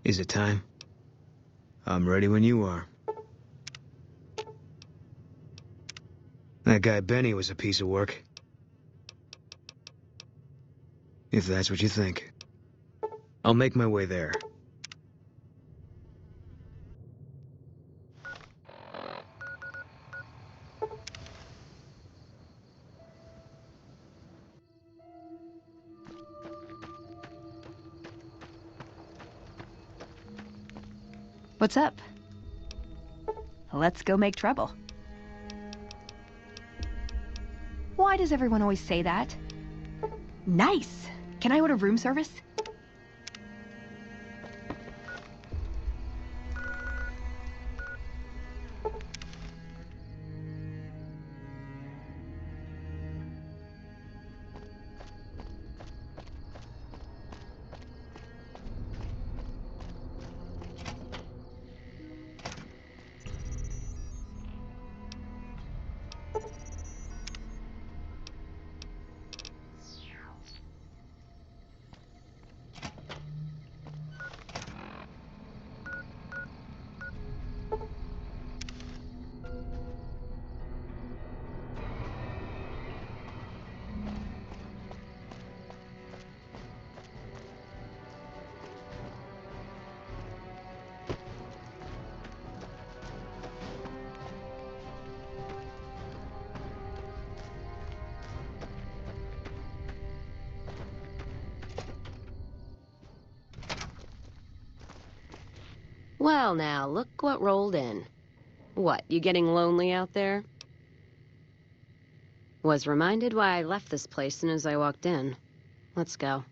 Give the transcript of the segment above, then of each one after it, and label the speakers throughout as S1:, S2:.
S1: Is it time? I'm ready when you are. That guy Benny was a piece of work. If that's what you think. I'll make my way there.
S2: What's up? Let's go make trouble. Why does everyone always say that? Nice! Can I order room service?
S3: Well now, look what rolled in. What, you getting lonely out there? Was reminded why I left this place soon as I walked in. Let's go.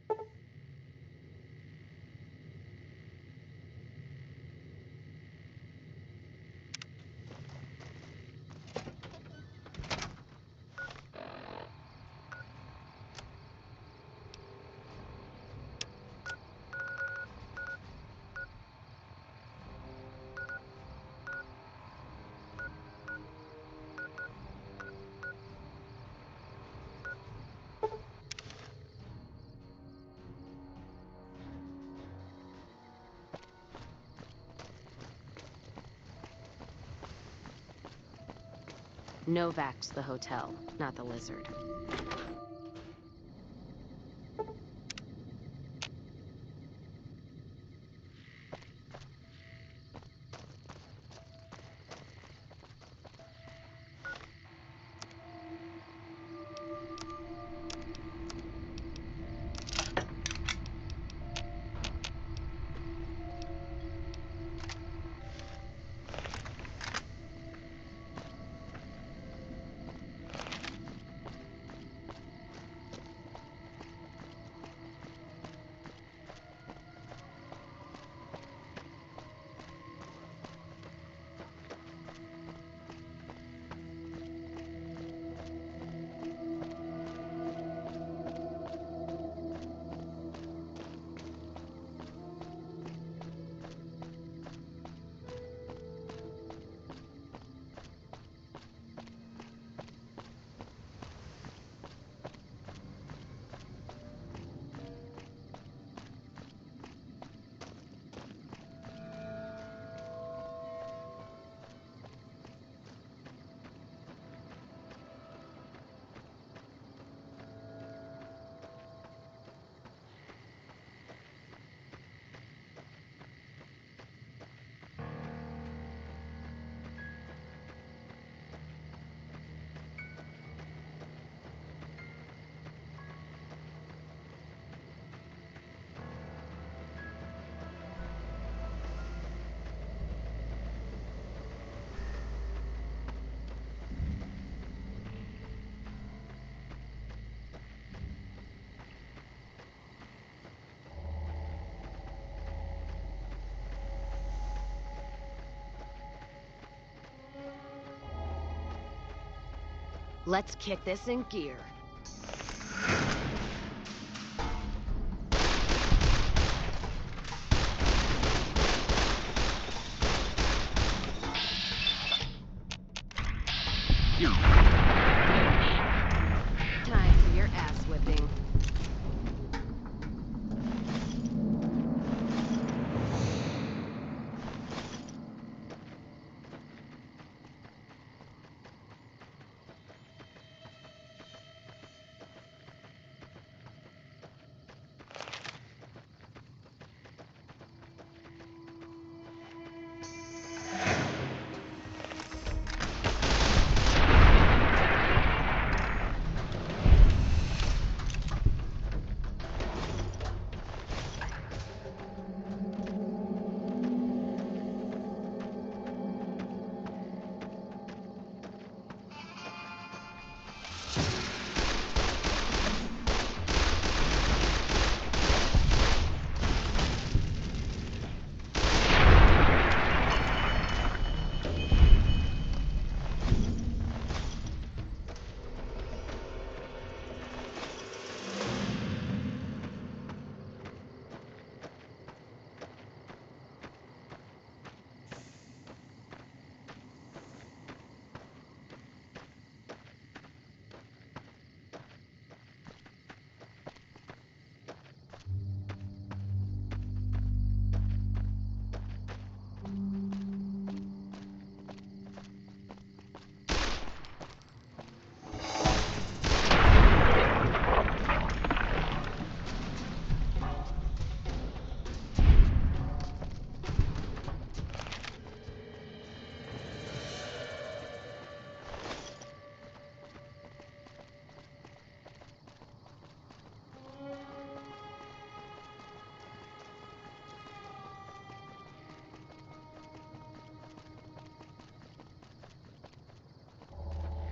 S3: Novak's the hotel, not the lizard. Let's kick this in gear. Time for your ass whipping.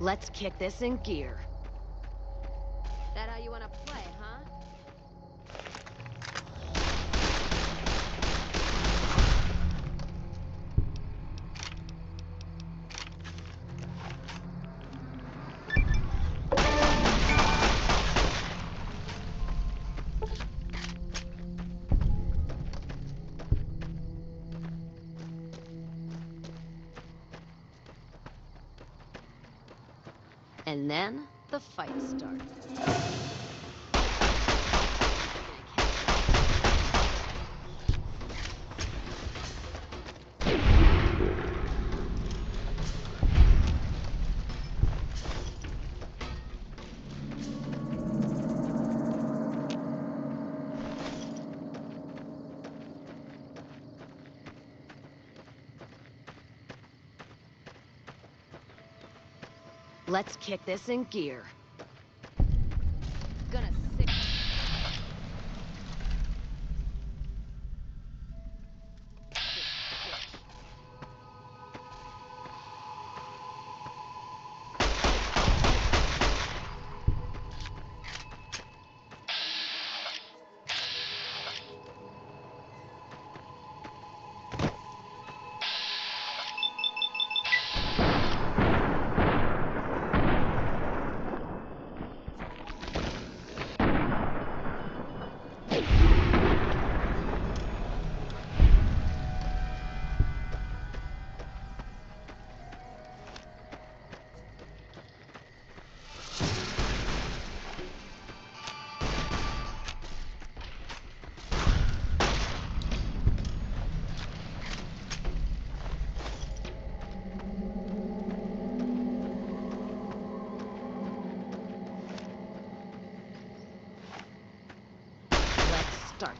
S3: Let's kick this in gear. That how you want to play, huh? And then the fight starts. Let's kick this in gear. Gonna sick. Start.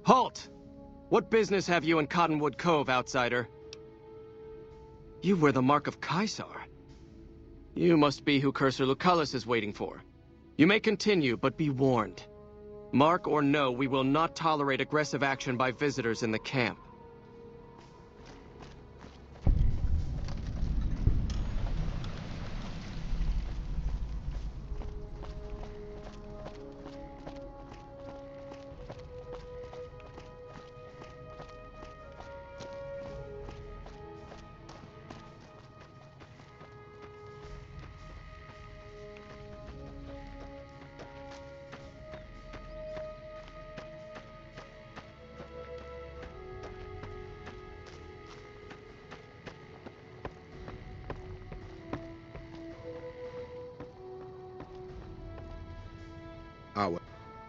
S4: Halt! What business have you in Cottonwood Cove, outsider? You wear the mark of Caesar. You must be who Cursor Lucullus is waiting for. You may continue, but be warned. Mark or no, we will not tolerate aggressive action by visitors in the camp.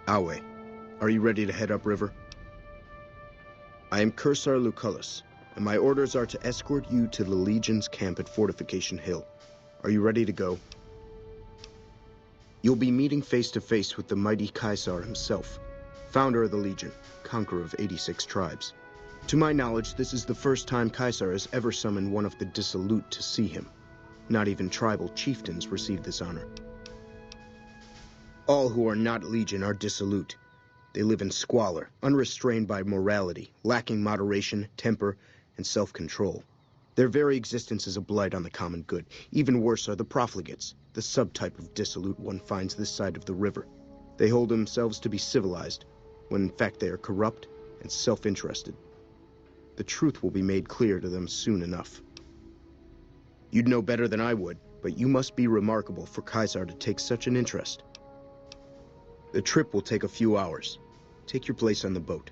S5: Awe, are you ready to head upriver? I am Cursor Lucullus, and my orders are to escort you to the Legion's camp at Fortification Hill. Are you ready to go? You'll be meeting face to face with the mighty Caesar himself, founder of the Legion, conqueror of 86 tribes. To my knowledge, this is the first time Caesar has ever summoned one of the dissolute to see him. Not even tribal chieftains receive this honor. All who are not Legion are dissolute. They live in squalor, unrestrained by morality, lacking moderation, temper, and self-control. Their very existence is a blight on the common good. Even worse are the profligates, the subtype of dissolute one finds this side of the river. They hold themselves to be civilized, when in fact they are corrupt and self-interested. The truth will be made clear to them soon enough. You'd know better than I would, but you must be remarkable for Caesar to take such an interest. The trip will take a few hours. Take your place on the boat.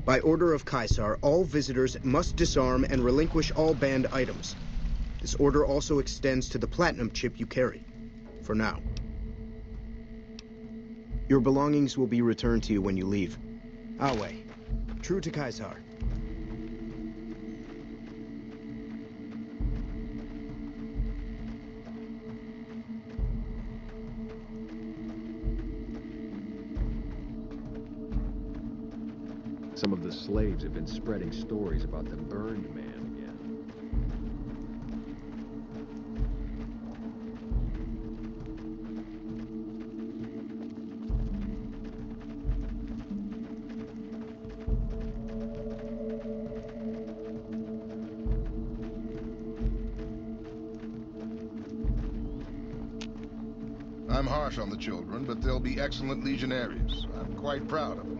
S5: By order of Caesar, all visitors must disarm and relinquish all banned items. This order also extends to the platinum chip you carry. For now. Your belongings will be returned to you when you leave. Away. True to Caesar.
S6: Some of the slaves have been spreading stories about the burned man again.
S7: I'm harsh on the children, but they'll be excellent legionaries. I'm quite proud of them.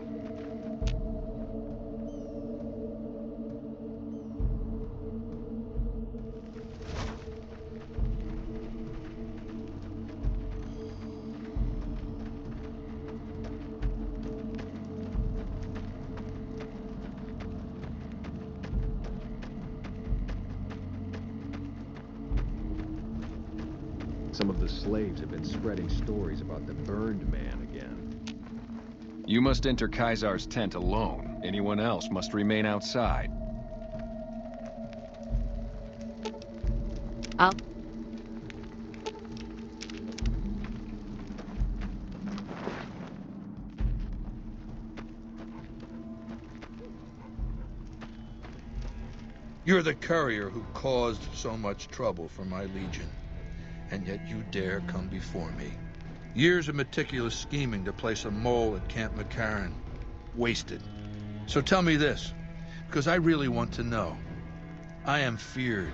S6: Some of the slaves have been spreading stories about the burned man again.
S8: You must enter Caesar's tent alone. Anyone else must remain outside.
S3: I'll...
S9: You're the courier who caused so much trouble for my legion, and yet you dare come before me. Years of meticulous scheming to place a mole at Camp McCarran. Wasted. So tell me this, because I really want to know. I am feared,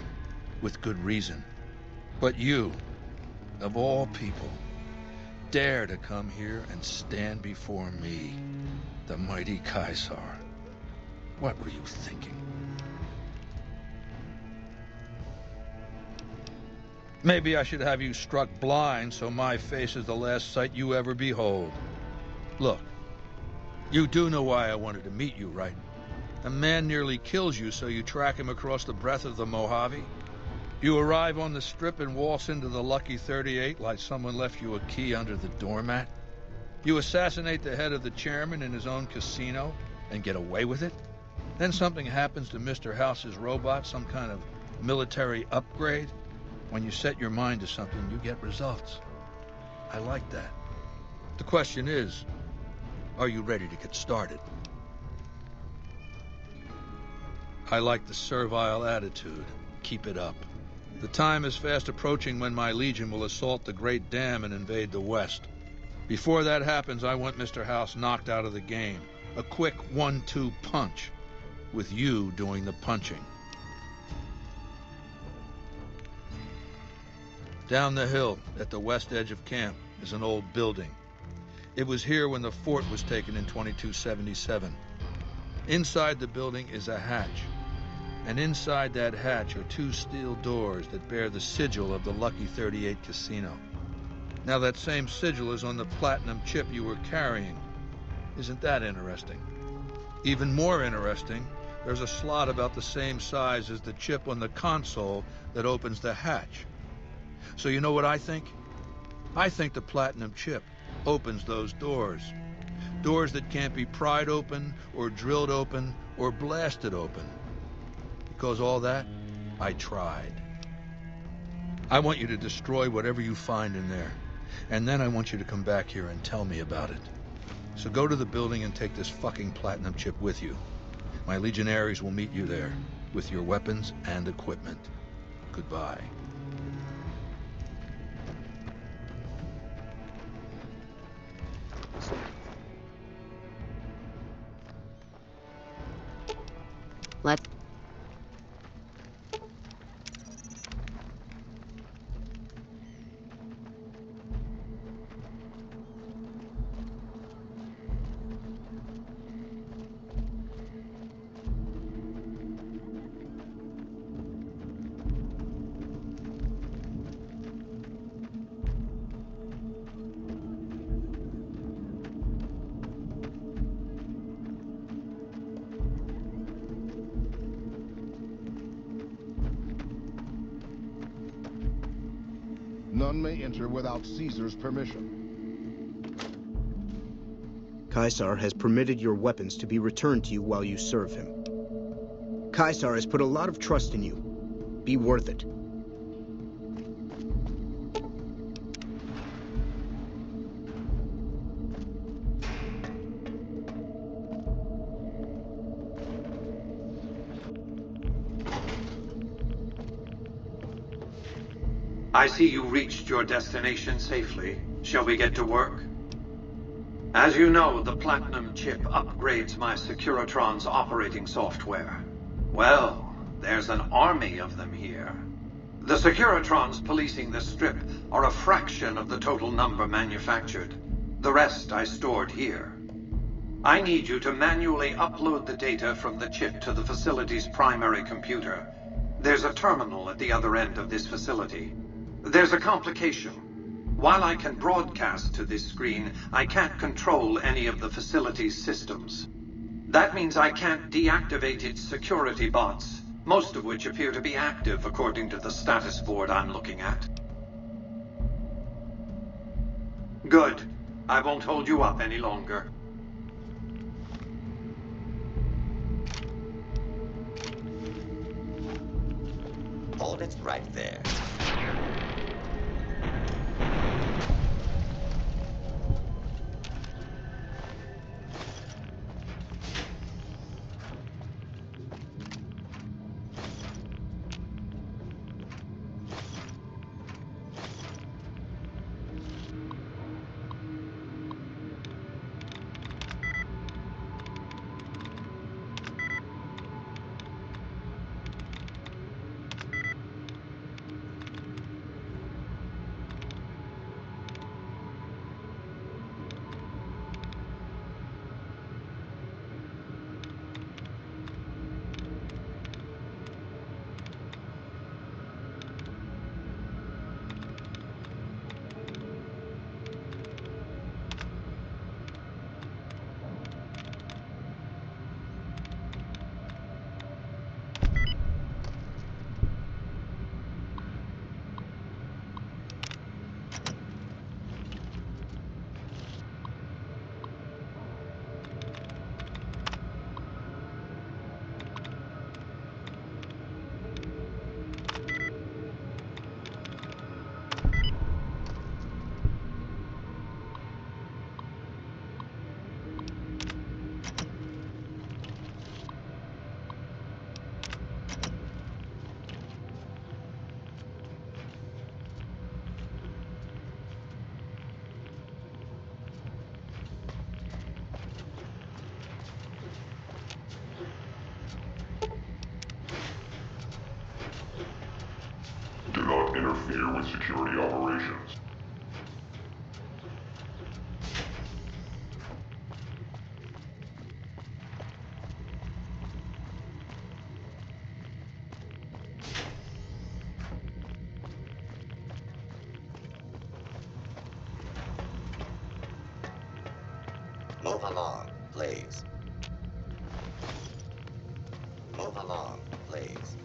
S9: with good reason. But you, of all people, dare to come here and stand before me, the mighty Caesar. What were you thinking? Maybe I should have you struck blind so my face is the last sight you ever behold. Look, you do know why I wanted to meet you, right? A man nearly kills you, so you track him across the breadth of the Mojave. You arrive on the strip and waltz into the Lucky 38 like someone left you a key under the doormat. You assassinate the head of the chairman in his own casino and get away with it. Then something happens to Mr. House's robot, some kind of military upgrade. When you set your mind to something, you get results. I like that. The question is, are you ready to get started? I like the servile attitude. Keep it up. The time is fast approaching when my legion will assault the Great Dam and invade the West. Before that happens, I want Mr. House knocked out of the game. A quick 1-2 punch, with you doing the punching. Down the hill, at the west edge of camp, is an old building. It was here when the fort was taken in 2277. Inside the building is a hatch, and inside that hatch are 2 steel doors that bear the sigil of the Lucky 38 casino. Now that same sigil is on the platinum chip you were carrying. Isn't that interesting? Even more interesting, there's a slot about the same size as the chip on the console that opens the hatch. So you know what I think? I think the platinum chip opens those doors. Doors that can't be pried open, or drilled open, or blasted open. Because all that, I tried. I want you to destroy whatever you find in there. And then I want you to come back here and tell me about it. So go to the building and take this fucking platinum chip with you. My legionaries will meet you there, with your weapons and equipment. Goodbye.
S3: Let's...
S7: None may enter without Caesar's permission.
S5: Caesar has permitted your weapons to be returned to you while you serve him. Caesar has put a lot of trust in you. Be worth it.
S10: I see you reached your destination safely. Shall we get to work? As you know, the Platinum chip upgrades my Securitron's operating software. Well, there's an army of them here. The Securitrons policing the strip are a fraction of the total number manufactured. The rest I stored here. I need you to manually upload the data from the chip to the facility's primary computer. There's a terminal at the other end of this facility. There's a complication. While I can broadcast to this screen, I can't control any of the facility's systems. That means I can't deactivate its security bots, most of which appear to be active according to the status board I'm looking at. Good. I won't hold you up any longer.
S11: Hold it right there.
S12: Do not interfere with security operations.
S11: Move along, please. Move along, please.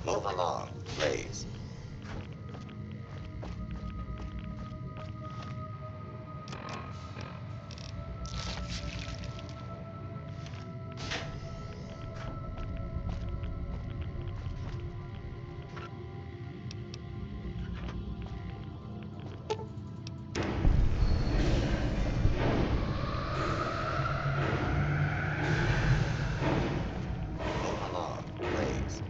S11: Move along, please. Move along, please.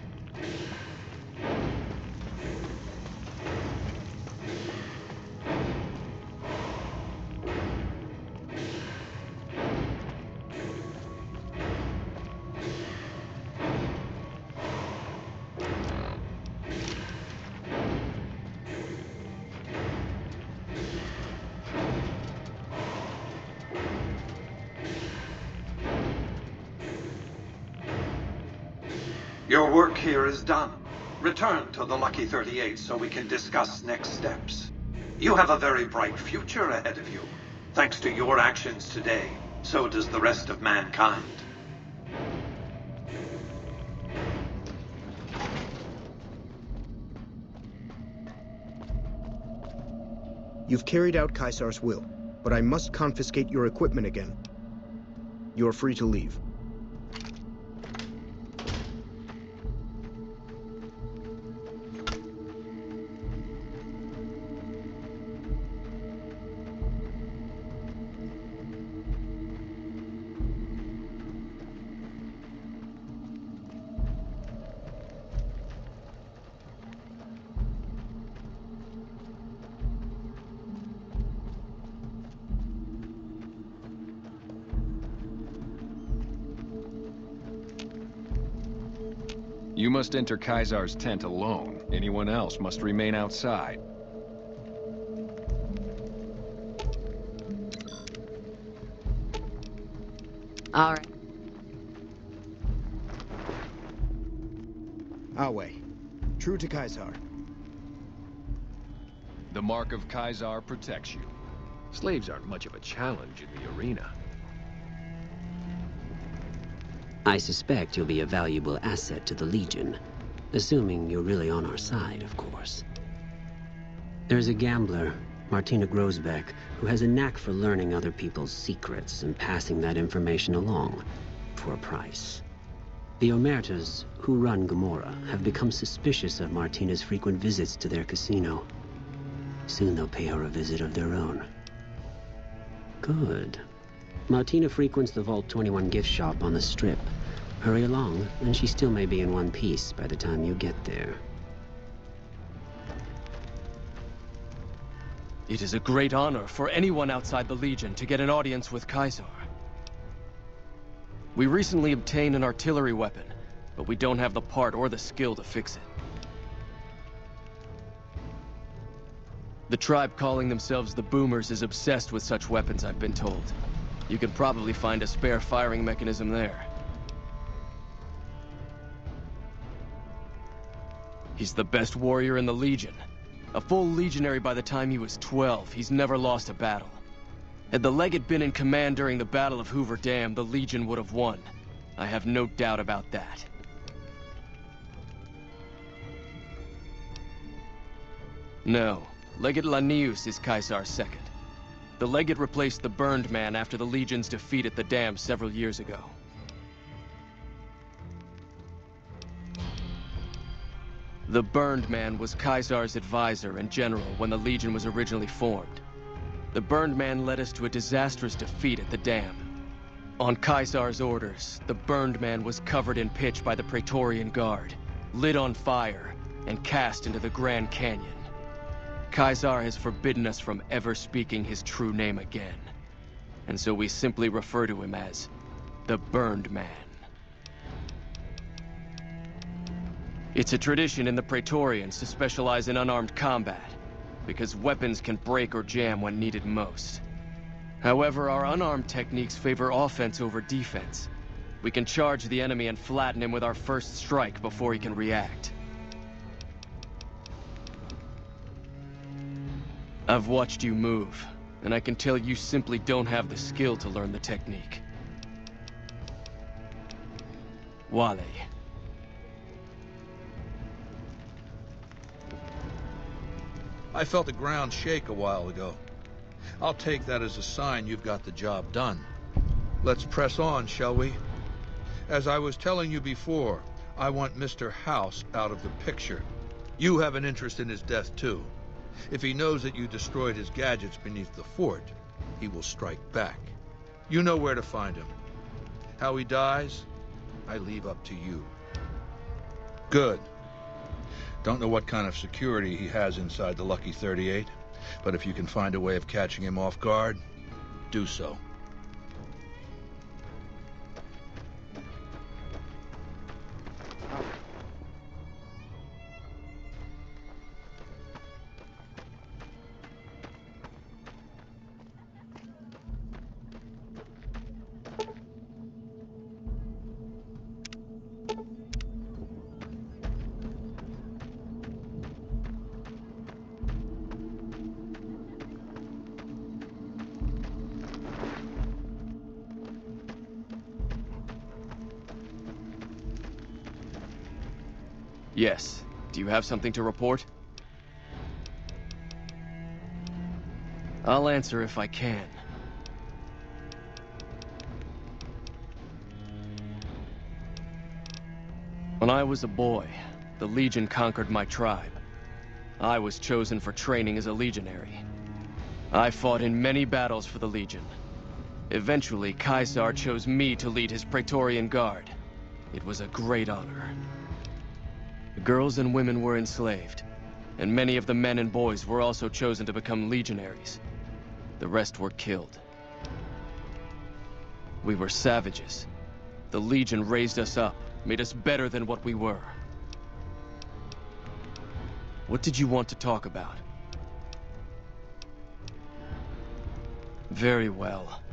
S10: Your work here is done. Return to the Lucky 38 so we can discuss next steps. You have a very bright future ahead of you. Thanks to your actions today, so does the rest of mankind.
S5: You've carried out Caesar's will, but I must confiscate your equipment again. You're free to leave.
S8: You must enter Caesar's tent alone. Anyone else must remain outside.
S3: All right.
S5: Away. True to Caesar.
S8: The mark of Caesar protects you.
S6: Slaves aren't much of a challenge in the arena.
S13: I suspect you'll be a valuable asset to the Legion. Assuming you're really on our side, of course. There's a gambler, Martina Grosbeck, who has a knack for learning other people's secrets and passing that information along, for a price. The Omertas, who run Gomorrah, have become suspicious of Martina's frequent visits to their casino. Soon they'll pay her a visit of their own. Good. Martina frequents the Vault 21 gift shop on the Strip. Hurry along, and she still may be in one piece by the time you get there.
S4: It is a great honor for anyone outside the Legion to get an audience with Caesar. We recently obtained an artillery weapon, but we don't have the part or the skill to fix it. The tribe calling themselves the Boomers is obsessed with such weapons, I've been told. You can probably find a spare firing mechanism there. He's the best warrior in the Legion. A full legionary by the time he was 12, he's never lost a battle. Had the Legate been in command during the Battle of Hoover Dam, the Legion would have won. I have no doubt about that. No, Legate Lanius is Caesar's second. The Legate replaced the Burned Man after the Legion's defeat at the Dam several years ago. The Burned Man was Caesar's advisor and general when the Legion was originally formed. The Burned Man led us to a disastrous defeat at the Dam. On Caesar's orders, the Burned Man was covered in pitch by the Praetorian Guard, lit on fire, and cast into the Grand Canyon. Caesar has forbidden us from ever speaking his true name again. And so we simply refer to him as the Burned Man. It's a tradition in the Praetorians to specialize in unarmed combat, because weapons can break or jam when needed most. However, our unarmed techniques favor offense over defense. We can charge the enemy and flatten him with our first strike before he can react. I've watched you move, and I can tell you simply don't have the skill to learn the technique. Wale.
S9: I felt the ground shake a while ago. I'll take that as a sign you've got the job done. Let's press on, shall we? As I was telling you before, I want Mr. House out of the picture. You have an interest in his death, too. If he knows that you destroyed his gadgets beneath the fort, he will strike back. You know where to find him. How he dies, I leave up to you. Good. Don't know what kind of security he has inside the Lucky 38, but if you can find a way of catching him off guard, do so.
S4: Yes. Do you have something to report? I'll answer if I can. When I was a boy, the Legion conquered my tribe. I was chosen for training as a legionary. I fought in many battles for the Legion. Eventually, Caesar chose me to lead his Praetorian Guard. It was a great honor. The girls and women were enslaved, and many of the men and boys were also chosen to become legionaries. The rest were killed. We were savages. The Legion raised us up, made us better than what we were. What did you want to talk about? Very well.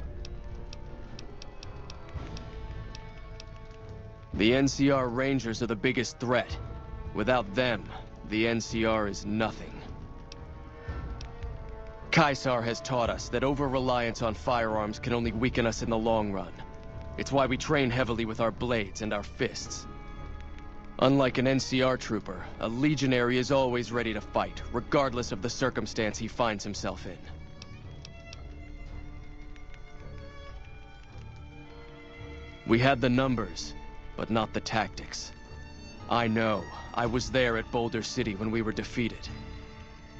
S4: The NCR Rangers are the biggest threat. Without them, the NCR is nothing. Caesar has taught us that over-reliance on firearms can only weaken us in the long run. It's why we train heavily with our blades and our fists. Unlike an NCR trooper, a legionary is always ready to fight, regardless of the circumstance he finds himself in. We had the numbers, but not the tactics. I know. I was there at Boulder City when we were defeated.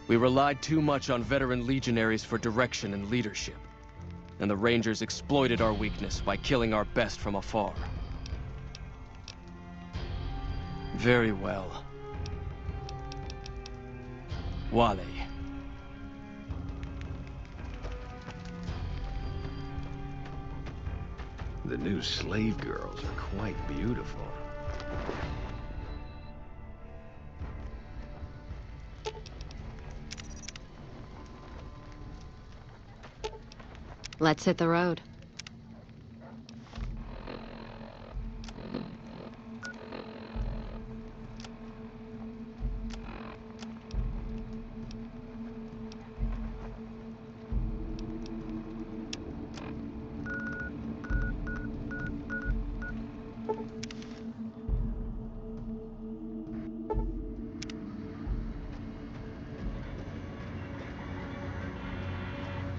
S4: We relied too much on veteran legionaries for direction and leadership, and the Rangers exploited our weakness by killing our best from afar. Very well. Wale.
S6: The new slave girls are quite beautiful.
S3: Let's hit the road.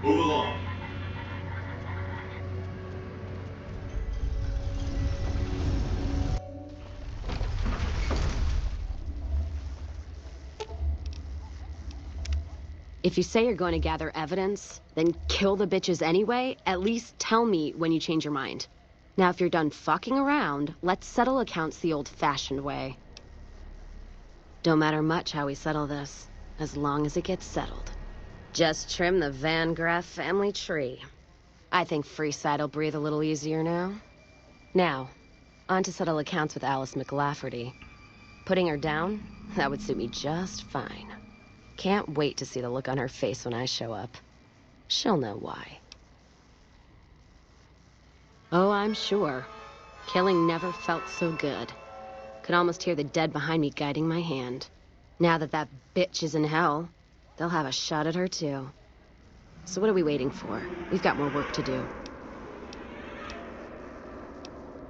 S12: Move along.
S3: If you say you're going to gather evidence, then kill the bitches anyway, at least tell me when you change your mind. Now, if you're done fucking around, let's settle accounts the old-fashioned way. Don't matter much how we settle this, as long as it gets settled. Just trim the Van Graff family tree. I think Freeside'll breathe a little easier now. Now, on to settle accounts with Alice McLafferty. Putting her down? That would suit me just fine. Can't wait to see the look on her face when I show up. She'll know why. Oh, I'm sure. Killing never felt so good. Could almost hear the dead behind me guiding my hand. Now that that bitch is in hell, they'll have a shot at her too. So what are we waiting for? We've got more work to do.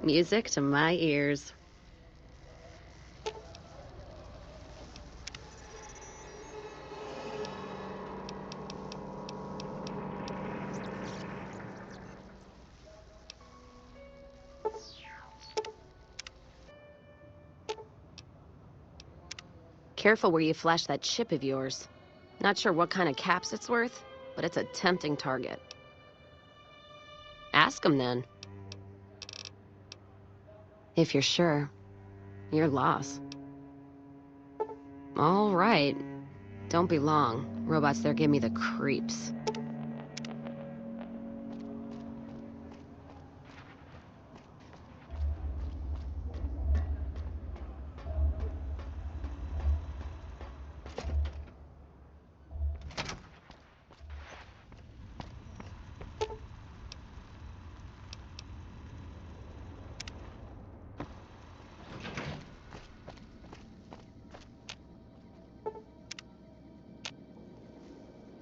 S3: Music to my ears. Careful where you flash that chip of yours. Not sure what kind of caps it's worth, but it's a tempting target. Ask him then. If you're sure, your loss. All right. Don't be long. Robots there give me the creeps.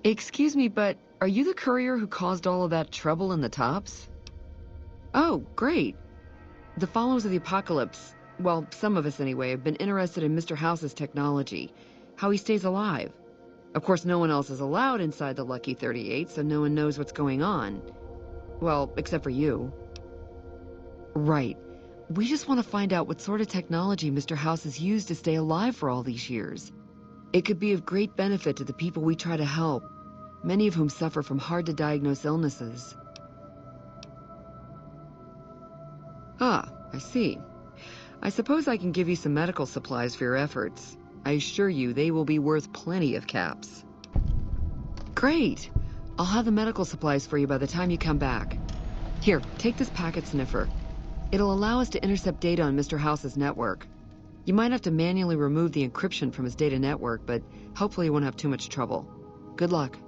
S14: Excuse me, but are you the courier who caused all of that trouble in the tops? Oh, great. The followers of the apocalypse, well, some of us anyway, have been interested in Mr. House's technology, how he stays alive. Of course, no one else is allowed inside the Lucky 38, so no one knows what's going on. Well, except for you. Right. We just want to find out what sort of technology Mr. House has used to stay alive for all these years. It could be of great benefit to the people we try to help, many of whom suffer from hard-to-diagnose illnesses. Ah, I see. I suppose I can give you some medical supplies for your efforts. I assure you they will be worth plenty of caps. Great! I'll have the medical supplies for you by the time you come back. Here, take this packet sniffer. It'll allow us to intercept data on Mr. House's network. You might have to manually remove the encryption from his data network, but hopefully you won't have too much trouble. Good luck.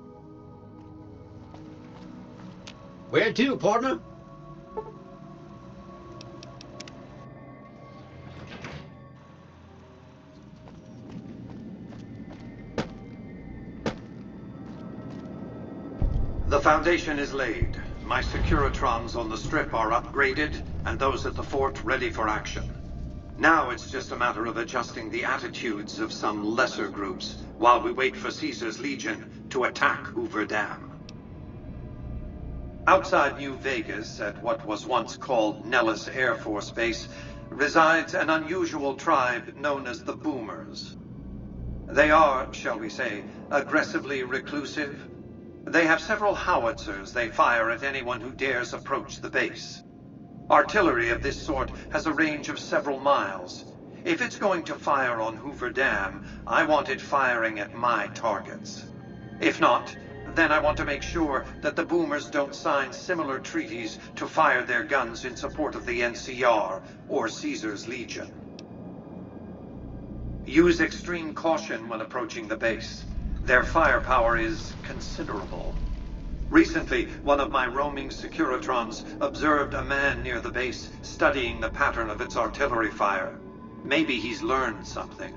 S15: Where to, partner?
S10: The foundation is laid. My Securitrons on the strip are upgraded, and those at the fort ready for action. Now it's just a matter of adjusting the attitudes of some lesser groups while we wait for Caesar's Legion to attack Hoover Dam. Outside New Vegas, at what was once called Nellis Air Force Base, resides an unusual tribe known as the Boomers. They are, shall we say, aggressively reclusive. They have several howitzers they fire at anyone who dares approach the base. Artillery of this sort has a range of several miles. If it's going to fire on Hoover Dam, I want it firing at my targets. If not, then I want to make sure that the Boomers don't sign similar treaties to fire their guns in support of the NCR or Caesar's Legion. Use extreme caution when approaching the base. Their firepower is considerable. Recently, one of my roaming Securitrons observed a man near the base studying the pattern of its artillery fire. Maybe he's learned something.